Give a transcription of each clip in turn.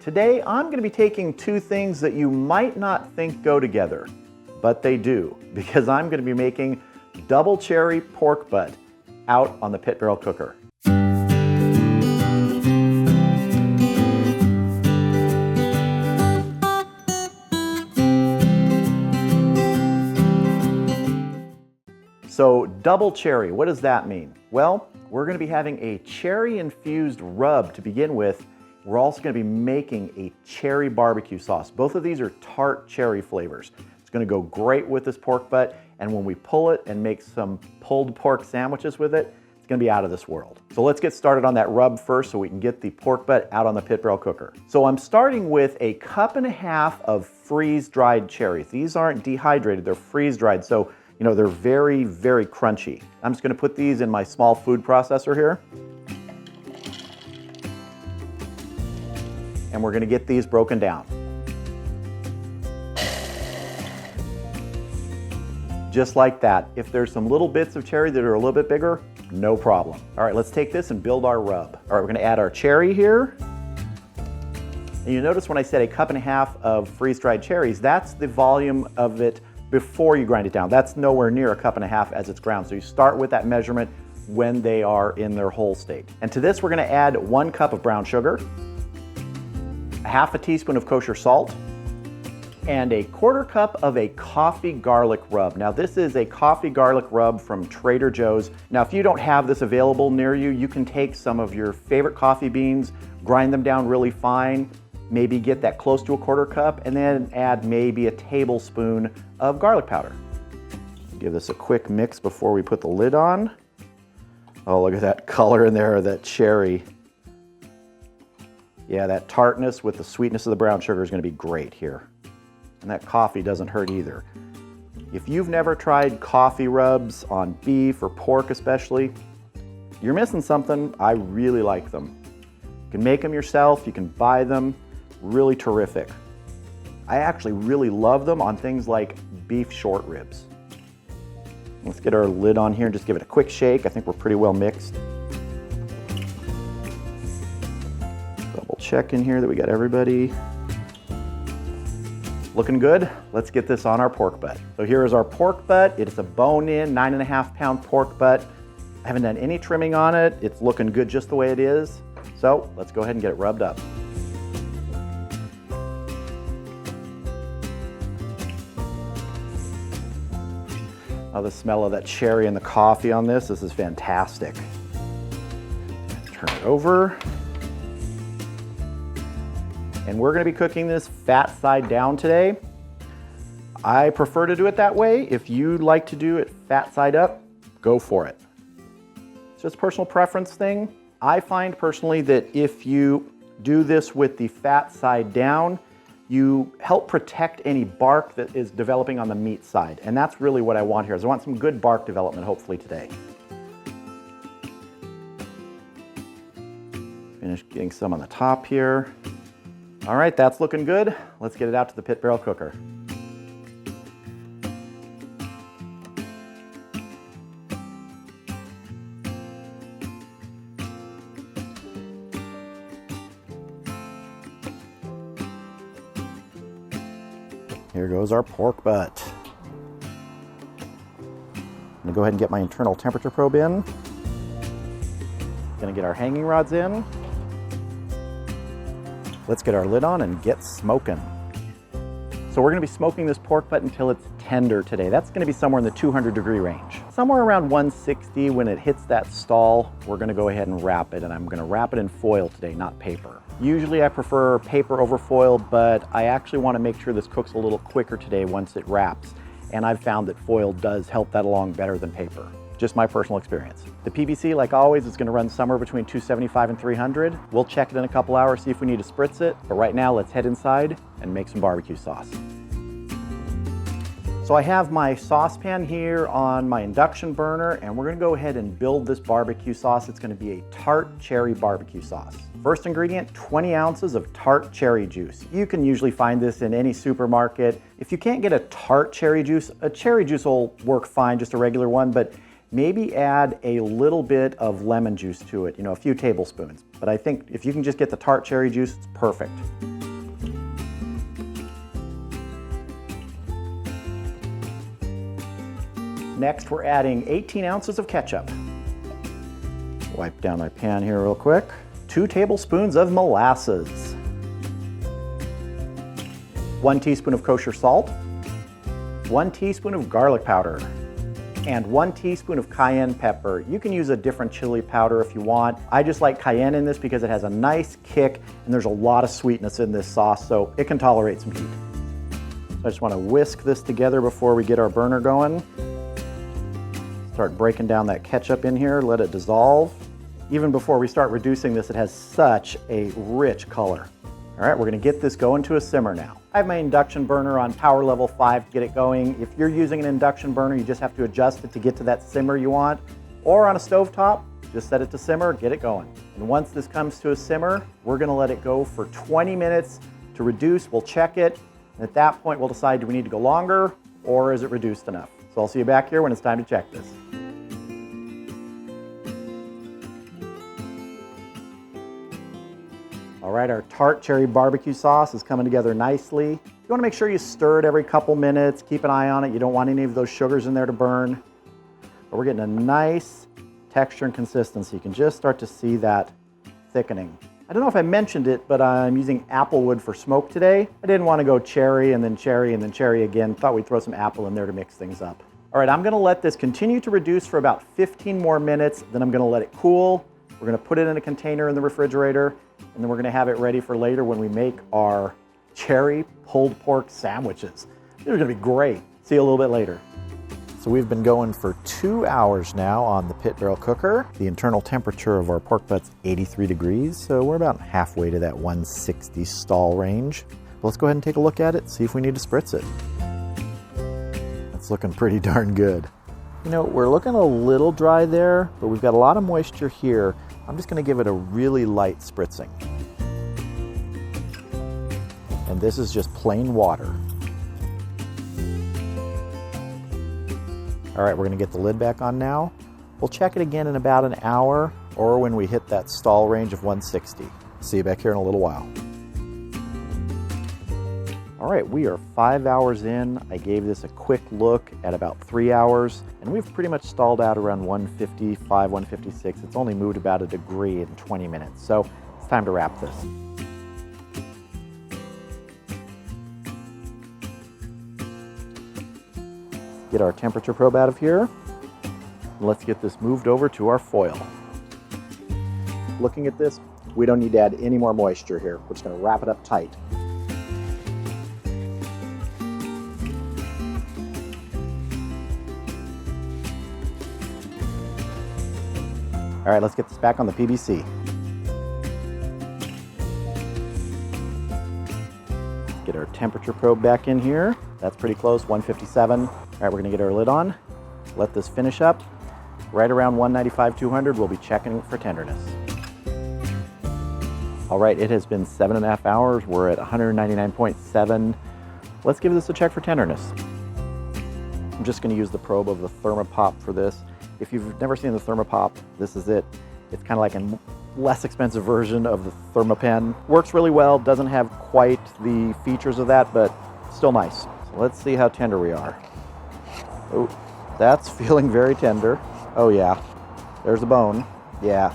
Today, I'm going to be taking two things that you might not think go together, but they do, because I'm going to be making double cherry pork butt out on the pit barrel cooker. So double cherry, what does that mean? Well, we're going to be having a cherry infused rub to begin with. We're also going to be making a cherry barbecue sauce. Both of these are tart cherry flavors. It's going to go great with this pork butt, and when we pull it and make some pulled pork sandwiches with it, it's going to be out of this world. So let's get started on that rub first so we can get the pork butt out on the pit barrel cooker. So I'm starting with a 1.5 cups of freeze dried cherries. These aren't dehydrated, they're freeze dried. So you know, they're very, very crunchy. I'm just gonna put these in my small food processor here. And we're gonna get these broken down. Just like that. If there's some little bits of cherry that are a little bit bigger, no problem. All right, let's take this and build our rub. All right, we're gonna add our cherry here. And you notice when I said a 1.5 cups of freeze-dried cherries, that's the volume of it before you grind it down. That's nowhere near a 1.5 cups as it's ground. So you start with that measurement when they are in their whole state. And to this, we're gonna add 1 cup of brown sugar, 1/2 teaspoon of kosher salt, and 1/4 cup of a coffee garlic rub. Now this is a coffee garlic rub from Trader Joe's. Now if you don't have this available near you, you can take some of your favorite coffee beans, grind them down really fine, maybe get that close to 1/4 cup, and then add maybe a tablespoon of garlic powder. Give this a quick mix before we put the lid on. Oh, look at that color in there, that cherry. Yeah, that tartness with the sweetness of the brown sugar is gonna be great here. And that coffee doesn't hurt either. If you've never tried coffee rubs on beef or pork especially, you're missing something. I really like them. You can make them yourself, you can buy them. Really terrific. I actually really love them on things like beef short ribs. Let's get our lid on here and just give it a quick shake. I think we're pretty well mixed. Double check in here that we got everybody. Looking good. Let's get this on our pork butt. So here is our pork butt. It is a bone-in 9.5 pound pork butt. I haven't done any trimming on it. It's looking good just the way it is. So let's go ahead and get it rubbed up. Oh, the smell of that cherry and the coffee on this is fantastic. Turn it over. And we're gonna be cooking this fat side down today. I prefer to do it that way. If you like to do it fat side up, go for it. It's just a personal preference thing. I find personally that if you do this with the fat side down, you help protect any bark that is developing on the meat side. And that's really what I want here, is I want some good bark development hopefully today. Finish getting some on the top here. All right, that's looking good. Let's get it out to the pit barrel cooker. Here goes our pork butt. I'm gonna go ahead and get my internal temperature probe in. Gonna get our hanging rods in. Let's get our lid on and get smoking. So we're gonna be smoking this pork butt until it's tender today. That's gonna be somewhere in the 200-degree range. Somewhere around 160, when it hits that stall, we're gonna go ahead and wrap it, and I'm gonna wrap it in foil today, not paper. Usually I prefer paper over foil, but I actually wanna make sure this cooks a little quicker today once it wraps. And I've found that foil does help that along better than paper. Just my personal experience. The PVC, like always, is gonna run somewhere between 275 and 300. We'll check it in a couple hours, see if we need to spritz it. But right now, let's head inside and make some barbecue sauce. So I have my saucepan here on my induction burner, and we're gonna go ahead and build this barbecue sauce. It's gonna be a Tart Cherry BBQ Sauce. First ingredient, 20 ounces of tart cherry juice. You can usually find this in any supermarket. If you can't get a tart cherry juice will work fine, just a regular one, but maybe add a little bit of lemon juice to it, a few tablespoons. But I think if you can just get the tart cherry juice, it's perfect. Next, we're adding 18 ounces of ketchup. Wipe down my pan here real quick. 2 tablespoons of molasses. 1 teaspoon of kosher salt. 1 teaspoon of garlic powder. And 1 teaspoon of cayenne pepper. You can use a different chili powder if you want. I just like cayenne in this because it has a nice kick and there's a lot of sweetness in this sauce, so it can tolerate some heat. So I just want to whisk this together before we get our burner going. Start breaking down that ketchup in here, let it dissolve. Even before we start reducing this, it has such a rich color. All right, we're gonna get this going to a simmer now. I have my induction burner on power level 5 to get it going. If you're using an induction burner, you just have to adjust it to get to that simmer you want. Or on a stovetop, just set it to simmer, get it going. And once this comes to a simmer, we're gonna let it go for 20 minutes to reduce. We'll check it, and at that point, we'll decide, do we need to go longer, or is it reduced enough? So I'll see you back here when it's time to check this. All right, our Tart Cherry BBQ Sauce is coming together nicely. You want to make sure you stir it every couple minutes. Keep an eye on it. You don't want any of those sugars in there to burn. But we're getting a nice texture and consistency. You can just start to see that thickening. I don't know if I mentioned it, but I'm using apple wood for smoke today. I didn't want to go cherry and then cherry and then cherry again. Thought we'd throw some apple in there to mix things up. All right, I'm going to let this continue to reduce for about 15 more minutes. Then I'm going to let it cool. We're going to put it in a container in the refrigerator, and then we're going to have it ready for later when we make our cherry pulled pork sandwiches. They're going to be great. See you a little bit later. So we've been going for 2 hours now on the pit barrel cooker. The internal temperature of our pork butt's 83 degrees, so we're about halfway to that 160 stall range. But let's go ahead and take a look at it, see if we need to spritz it. It's looking pretty darn good. You know, we're looking a little dry there, but we've got a lot of moisture here. I'm just going to give it a really light spritzing. And this is just plain water. All right, we're going to get the lid back on now. We'll check it again in about an hour or when we hit that stall range of 160. See you back here in a little while. All right, we are 5 hours in. I gave this a quick look at about 3 hours, and we've pretty much stalled out around 155, 156. It's only moved about 1 degree in 20 minutes, so it's time to wrap this. Get our temperature probe out of here. And let's get this moved over to our foil. Looking at this, we don't need to add any more moisture here. We're just gonna wrap it up tight. All right, let's get this back on the PBC. Let's get our temperature probe back in here. That's pretty close, 157. All right, we're gonna get our lid on. Let this finish up. Right around 195, 200, we'll be checking for tenderness. All right, it has been 7.5 hours. We're at 199.7. Let's give this a check for tenderness. I'm just gonna use the probe of the Thermopop for this. If you've never seen the Thermopop, this is it. It's kind of like a less expensive version of the Thermopen. Works really well, doesn't have quite the features of that, but still nice. So let's see how tender we are. Oh, that's feeling very tender. Oh yeah, there's the bone. Yeah,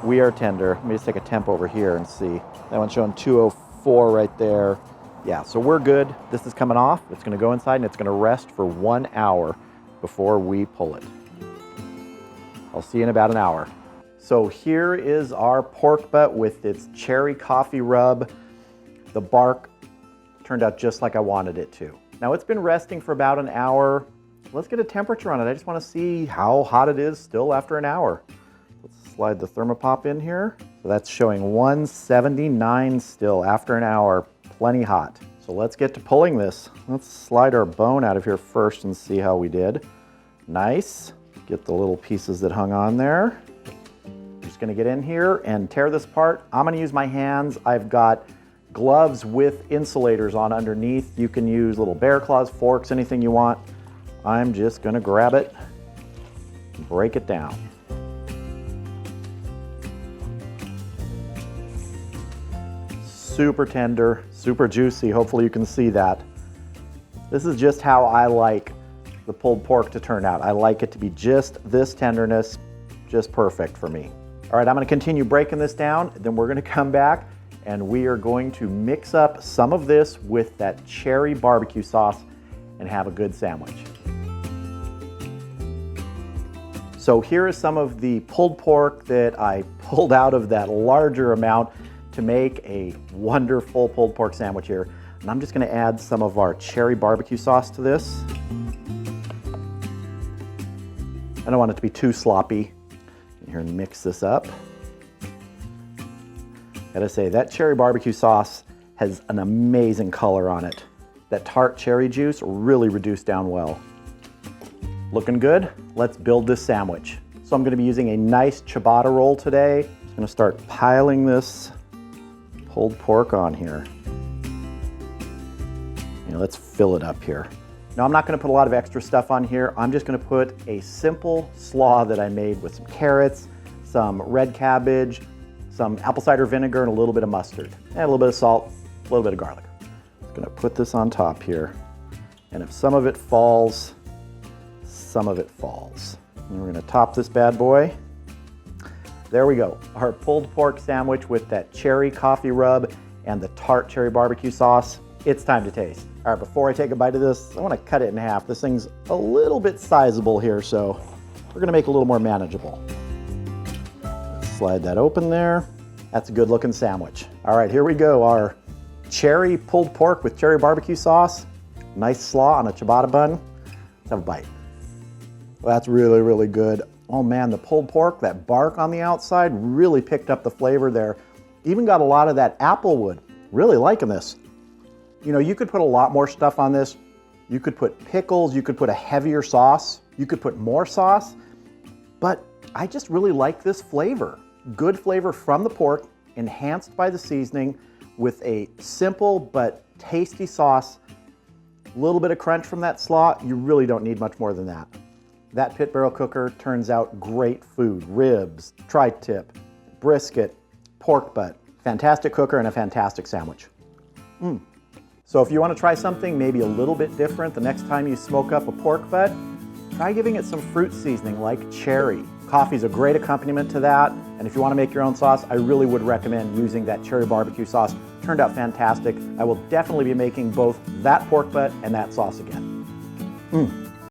we are tender. Let me just take a temp over here and see. That one's showing 204 right there. Yeah, so we're good. This is coming off. It's gonna go inside and it's gonna rest for 1 hour before we pull it. I'll see you in about an hour. So here is our pork butt with its cherry coffee rub. The bark turned out just like I wanted it to. Now it's been resting for about an hour. Let's get a temperature on it. I just want to see how hot it is still after an hour. Let's slide the Thermopop in here. So that's showing 179 still after an hour, plenty hot. So let's get to pulling this. Let's slide our bone out of here first and see how we did. Nice. Get the little pieces that hung on there. I'm just gonna get in here and tear this apart. I'm gonna use my hands. I've got gloves with insulators on underneath. You can use little bear claws, forks, anything you want. I'm just gonna grab it and break it down. Super tender, super juicy. Hopefully you can see that. This is just how I like the pulled pork to turn out. I like it to be just this tenderness, just perfect for me. All right, I'm gonna continue breaking this down, then we're gonna come back and we are going to mix up some of this with that cherry barbecue sauce and have a good sandwich. So here is some of the pulled pork that I pulled out of that larger amount to make a wonderful pulled pork sandwich here. And I'm just gonna add some of our cherry barbecue sauce to this. I don't want it to be too sloppy. Here, and mix this up. Gotta say, that cherry barbecue sauce has an amazing color on it. That tart cherry juice really reduced down well. Looking good? Let's build this sandwich. So I'm gonna be using a nice ciabatta roll today. I'm gonna start piling this pulled pork on here. Let's fill it up here. Now I'm not gonna put a lot of extra stuff on here. I'm just gonna put a simple slaw that I made with some carrots, some red cabbage, some apple cider vinegar, and a little bit of mustard. And a little bit of salt, a little bit of garlic. I'm gonna put this on top here. And if some of it falls, some of it falls. And we're gonna top this bad boy. There we go, our pulled pork sandwich with that cherry coffee rub and the tart cherry barbecue sauce. It's time to taste. All right, before I take a bite of this, I wanna cut it in half. This thing's a little bit sizable here, so we're gonna make it a little more manageable. Let's slide that open there. That's a good looking sandwich. All right, here we go. Our cherry pulled pork with cherry barbecue sauce. Nice slaw on a ciabatta bun. Let's have a bite. Well, that's really, really good. Oh man, the pulled pork, that bark on the outside really picked up the flavor there. Even got a lot of that apple wood. Really liking this. You know, you could put a lot more stuff on this. You could put pickles, you could put a heavier sauce, you could put more sauce, but I just really like this flavor. Good flavor from the pork, enhanced by the seasoning with a simple but tasty sauce. A little bit of crunch from that slaw. You really don't need much more than that. That pit barrel cooker turns out great food. Ribs, tri-tip, brisket, pork butt. Fantastic cooker and a fantastic sandwich. So if you want to try something maybe a little bit different the next time you smoke up a pork butt, try giving it some fruit seasoning like cherry. Coffee's a great accompaniment to that. And if you want to make your own sauce, I really would recommend using that cherry barbecue sauce. Turned out fantastic. I will definitely be making both that pork butt and that sauce again.